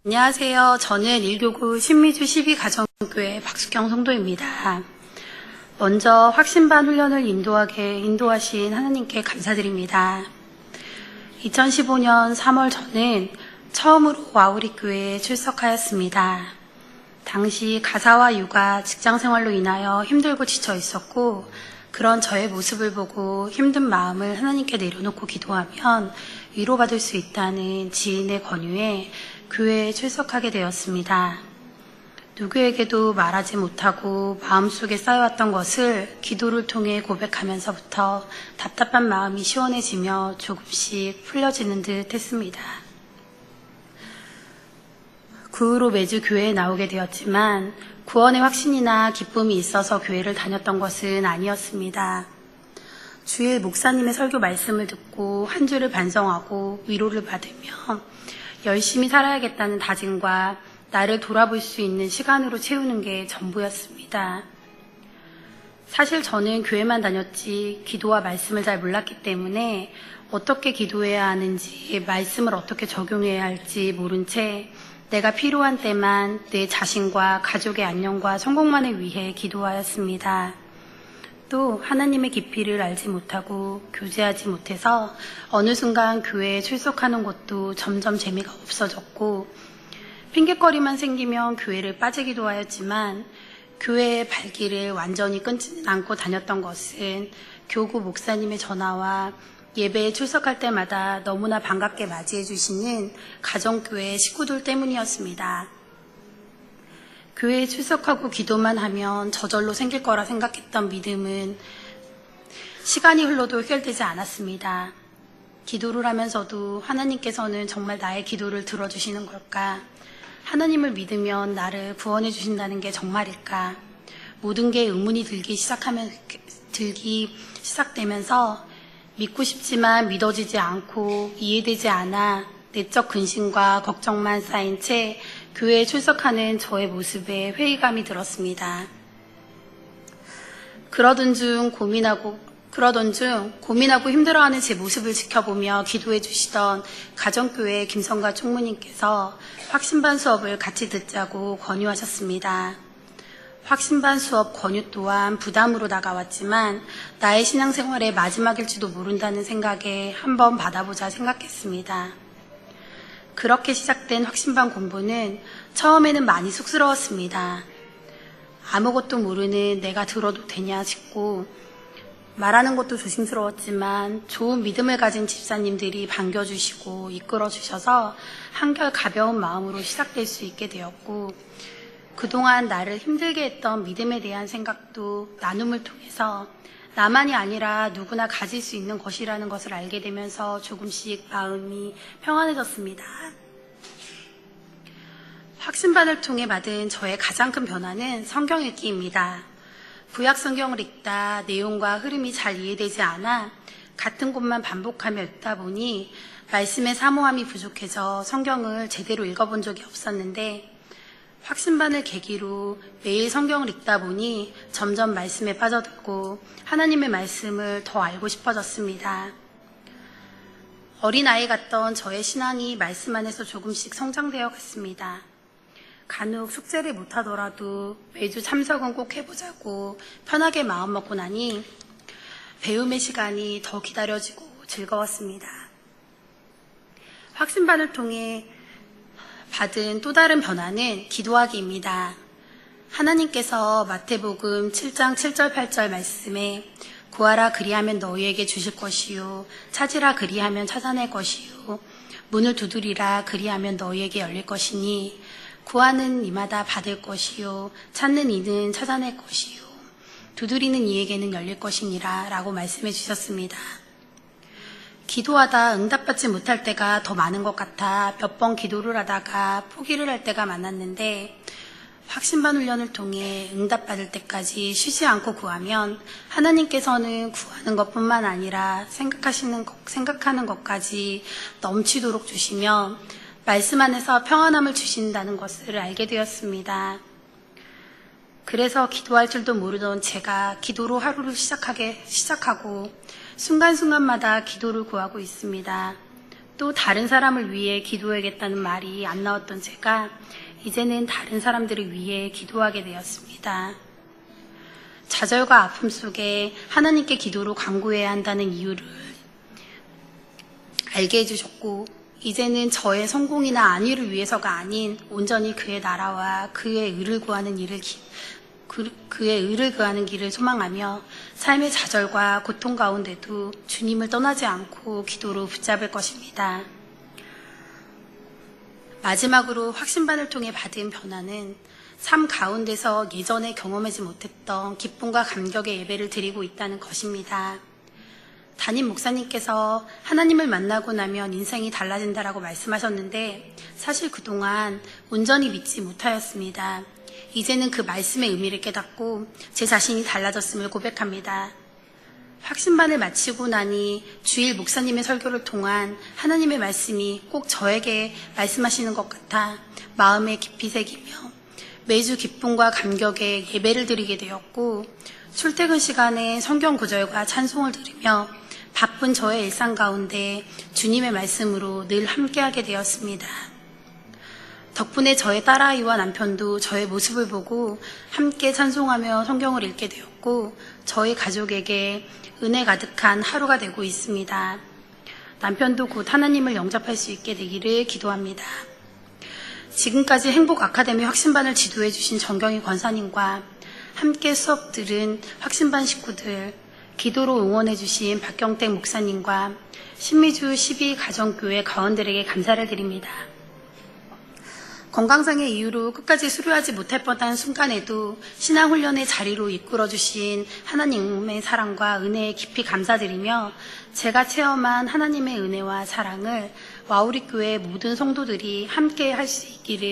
안녕하세요. 저는 1교구 신미주 12가정교회 박숙경 성도입니다. 먼저 확신반 훈련을 인도하신 하나님께 감사드립니다. 2015년 3월 저는 처음으로 와우리 교회에 출석하였습니다. 당시 가사와 육아, 직장생활로 인하여 힘들고 지쳐 있었고 그런 저의 모습을 보고 힘든 마음을 하나님께 내려놓고 기도하면 위로받을 수 있다는 지인의 권유에 교회에 출석하게 되었습니다. 누구에게도 말하지 못하고 마음속에 쌓여왔던 것을 기도를 통해 고백하면서부터 답답한 마음이 시원해지며 조금씩 풀려지는 듯 했습니다. 그 후로 매주 교회에 나오게 되었지만 구원의 확신이나 기쁨이 있어서 교회를 다녔던 것은 아니었습니다. 주일 목사님의 설교 말씀을 듣고 한 주를 반성하고 위로를 받으며 열심히 살아야겠다는 다짐과 나를 돌아볼 수 있는 시간으로 채우는 게 전부였습니다. 사실 저는 교회만 다녔지 기도와 말씀을 잘 몰랐기 때문에 어떻게 기도해야 하는지, 말씀을 어떻게 적용해야 할지 모른 채 내가 필요한 때만 내 자신과 가족의 안녕과 성공만을 위해 기도하였습니다. 또 하나님의 깊이를 알지 못하고 교제하지 못해서 어느 순간 교회에 출석하는 것도 점점 재미가 없어졌고 핑곗거리만 생기면 교회를 빠지기도 하였지만 교회의 발길을 완전히 끊지는 않고 다녔던 것은 교구 목사님의 전화와 예배에 출석할 때마다 너무나 반갑게 맞이해 주시는 가정교회 식구들 때문이었습니다. 교회에 출석하고 기도만 하면 저절로 생길 거라 생각했던 믿음은 시간이 흘러도 해결되지 않았습니다. 기도를 하면서도 하나님께서는 정말 나의 기도를 들어주시는 걸까? 하나님을 믿으면 나를 구원해 주신다는 게 정말일까? 모든 게 의문이 들기 시작되면서 믿고 싶지만 믿어지지 않고 이해되지 않아 내적 근심과 걱정만 쌓인 채 교회에 출석하는 저의 모습에 회의감이 들었습니다. 그러던 중 고민하고 힘들어하는 제 모습을 지켜보며 기도해 주시던 가정교회 김성가 총무님께서 확신반 수업을 같이 듣자고 권유하셨습니다. 확신반 수업 권유 또한 부담으로 다가왔지만 나의 신앙생활의 마지막일지도 모른다는 생각에 한번 받아보자 생각했습니다. 그렇게 시작된 확신반 공부는 처음에는 많이 쑥스러웠습니다. 아무것도 모르는 내가 들어도 되냐 싶고 말하는 것도 조심스러웠지만 좋은 믿음을 가진 집사님들이 반겨주시고 이끌어주셔서 한결 가벼운 마음으로 시작될 수 있게 되었고 그동안 나를 힘들게 했던 믿음에 대한 생각도 나눔을 통해서 나만이 아니라 누구나 가질 수 있는 것이라는 것을 알게 되면서 조금씩 마음이 평안해졌습니다. 확신반을 통해 받은 저의 가장 큰 변화는 성경 읽기입니다. 구약 성경을 읽다 내용과 흐름이 잘 이해되지 않아 같은 곳만 반복하며 읽다 보니 말씀의 사모함이 부족해져 성경을 제대로 읽어본 적이 없었는데 확신반을 계기로 매일 성경을 읽다 보니 점점 말씀에 빠져들고 하나님의 말씀을 더 알고 싶어졌습니다. 어린아이 같던 저의 신앙이 말씀 안에서 조금씩 성장되어 갔습니다. 간혹 숙제를 못하더라도 매주 참석은 꼭 해보자고 편하게 마음먹고 나니 배움의 시간이 더 기다려지고 즐거웠습니다. 확신반을 통해 받은 또 다른 변화는 기도하기입니다. 하나님께서 마태복음 7장 7절 8절 말씀에 구하라 그리하면 너희에게 주실 것이요 찾으라 그리하면 찾아낼 것이요 문을 두드리라 그리하면 너희에게 열릴 것이니 구하는 이마다 받을 것이요 찾는 이는 찾아낼 것이요 두드리는 이에게는 열릴 것이니라 라고 말씀해 주셨습니다. 기도하다 응답받지 못할 때가 더 많은 것 같아 몇 번 기도를 하다가 포기를 할 때가 많았는데 확신반 훈련을 통해 응답받을 때까지 쉬지 않고 구하면 하나님께서는 구하는 것뿐만 아니라 생각하는 것까지 넘치도록 주시며 말씀 안에서 평안함을 주신다는 것을 알게 되었습니다. 그래서 기도할 줄도 모르던 제가 기도로 하루를 시작하고 순간순간마다 기도를 구하고 있습니다. 또 다른 사람을 위해 기도해야겠다는 말이 안 나왔던 제가 이제는 다른 사람들을 위해 기도하게 되었습니다. 좌절과 아픔 속에 하나님께 기도로 간구해야 한다는 이유를 알게 해주셨고, 이제는 저의 성공이나 안위를 위해서가 아닌 온전히 그의 나라와 그의 의를 구하는 길을 소망하며 삶의 좌절과 고통 가운데도 주님을 떠나지 않고 기도로 붙잡을 것입니다. 마지막으로 확신반을 통해 받은 변화는 삶 가운데서 예전에 경험하지 못했던 기쁨과 감격의 예배를 드리고 있다는 것입니다. 담임 목사님께서 하나님을 만나고 나면 인생이 달라진다라고 말씀하셨는데 사실 그동안 온전히 믿지 못하였습니다. 이제는 그 말씀의 의미를 깨닫고 제 자신이 달라졌음을 고백합니다. 확신반을 마치고 나니 주일 목사님의 설교를 통한 하나님의 말씀이 꼭 저에게 말씀하시는 것 같아 마음에 깊이 새기며 매주 기쁨과 감격에 예배를 드리게 되었고, 출퇴근 시간에 성경 구절과 찬송을 들으며 바쁜 저의 일상 가운데 주님의 말씀으로 늘 함께하게 되었습니다. 덕분에 저의 딸아이와 남편도 저의 모습을 보고 함께 찬송하며 성경을 읽게 되었고, 저희 가족에게 은혜 가득한 하루가 되고 있습니다. 남편도 곧 하나님을 영접할 수 있게 되기를 기도합니다. 지금까지 행복 아카데미 확신반을 지도해 주신 정경희 권사님과 함께 수업 들은 확신반 식구들, 기도로 응원해 주신 박경택 목사님과 신미주 12가정교회 가원들에게 감사를 드립니다. 건강상의 이유로 끝까지 수료하지 못할 뻔한 순간에도 신앙훈련의 자리로 이끌어주신 하나님의 사랑과 은혜에 깊이 감사드리며 제가 체험한 하나님의 은혜와 사랑을 와우리교회 모든 성도들이 함께 할 수 있기를